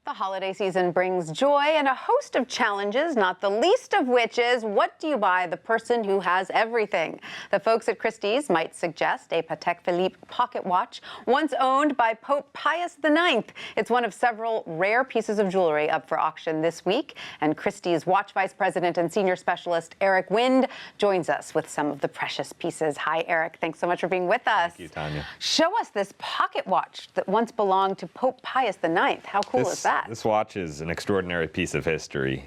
The holiday season brings joy and a host of challenges, not the least of which is, what do you buy the person who has everything? The folks at Christie's might suggest a Patek Philippe pocket watch, once owned by Pope Pius IX. It's one of several rare pieces of jewelry up for auction this week, and Christie's watch vice president and senior specialist Eric Wind joins us with some of the precious pieces. Hi, Eric. Thanks so much for being with us. Thank you, Tanya. Show us this pocket watch that once belonged to Pope Pius IX. How cool is that? This watch is an extraordinary piece of history.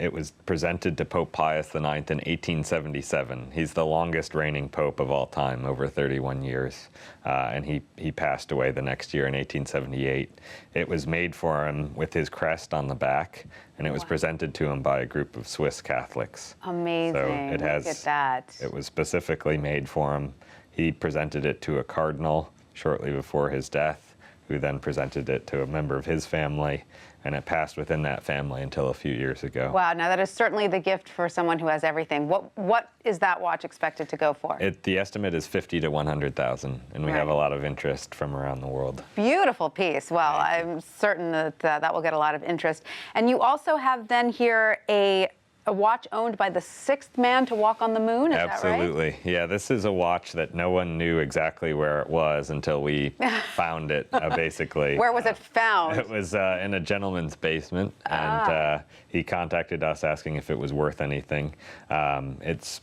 It was presented to Pope Pius IX in 1877. He's the longest reigning pope of all time, over 31 years. And he passed away the next year in 1878. It was made for him with his crest on the back, and it was presented to him by a group of Swiss Catholics. Amazing. So it has, look at that. It was specifically made for him. He presented it to a cardinal shortly before his death, who then presented it to a member of his family, and it passed within that family until a few years ago. Wow, now that is certainly the gift for someone who has everything. What is that watch expected to go for? The estimate is 50 to 100,000, and we have a lot of interest from around the world. Beautiful piece. Well, I'm certain that that will get a lot of interest. And you also have then here a watch owned by the sixth man to walk on the moon, is that right? Absolutely. Yeah, this is a watch that no one knew exactly where it was until we found it, basically. Where was it found? It was in a gentleman's basement, and he contacted us asking if it was worth anything. It's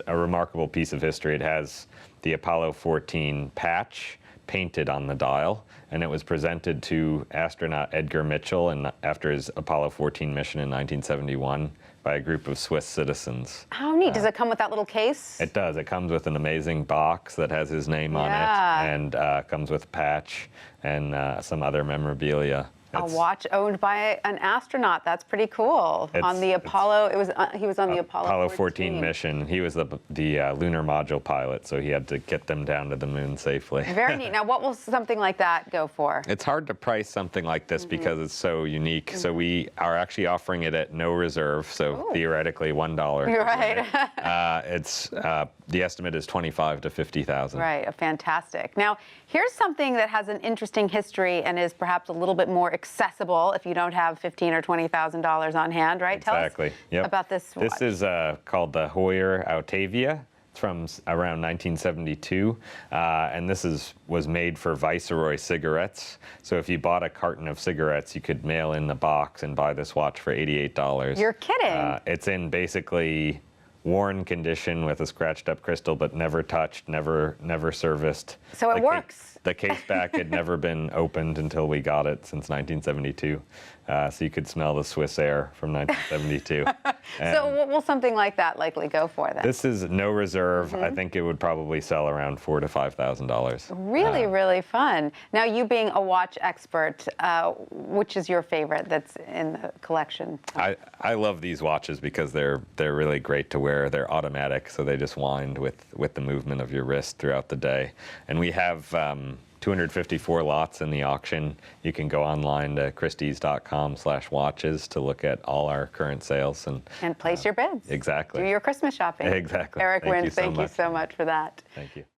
a remarkable piece of history. It has the Apollo 14 patch painted on the dial, and it was presented to astronaut Edgar after his Apollo 14 mission in 1971 by a group of Swiss citizens. How neat. Does it come with that little case? It does. It comes with an amazing box that has his name on it, and comes with a patch and some other memorabilia. A watch owned by an astronaut. That's pretty cool. On the Apollo, he was on the Apollo 14 mission. He was the lunar module pilot, so he had to get them down to the moon safely. Very neat. Now, what will something like that go for? It's hard to price something like this because it's so unique. So we are actually offering it at no reserve, so theoretically $1. You're right. The estimate is 25 to 50,000. Right. Fantastic. Now, here's something that has an interesting history and is perhaps a little bit more accessible if you don't have $15,000 or $20,000 on hand, right? Exactly. Tell us about this watch. This is called the Heuer Actavia. It's from around 1972, and this was made for Viceroy cigarettes. So if you bought a carton of cigarettes, you could mail in the box and buy this watch for $88. You're kidding. It's in basically worn condition with a scratched up crystal, but never touched, never serviced. So it works. The case back had never been opened until we got it since 1972. So you could smell the Swiss air from 1972. So what will something like that likely go for then? This is no reserve. I think it would probably sell around $4,000 to $5,000. Really, really fun. Now, you being a watch expert, which is your favorite that's in the collection? I love these watches because they're really great to wear. They're automatic, so they just wind with the movement of your wrist throughout the day. And we have 254 lots in the auction. You can go online to christies.com/watches to look at all our current sales and place your bids. Exactly. Do your Christmas shopping. Exactly. Eric Wind, thank you so much for that. Thank you.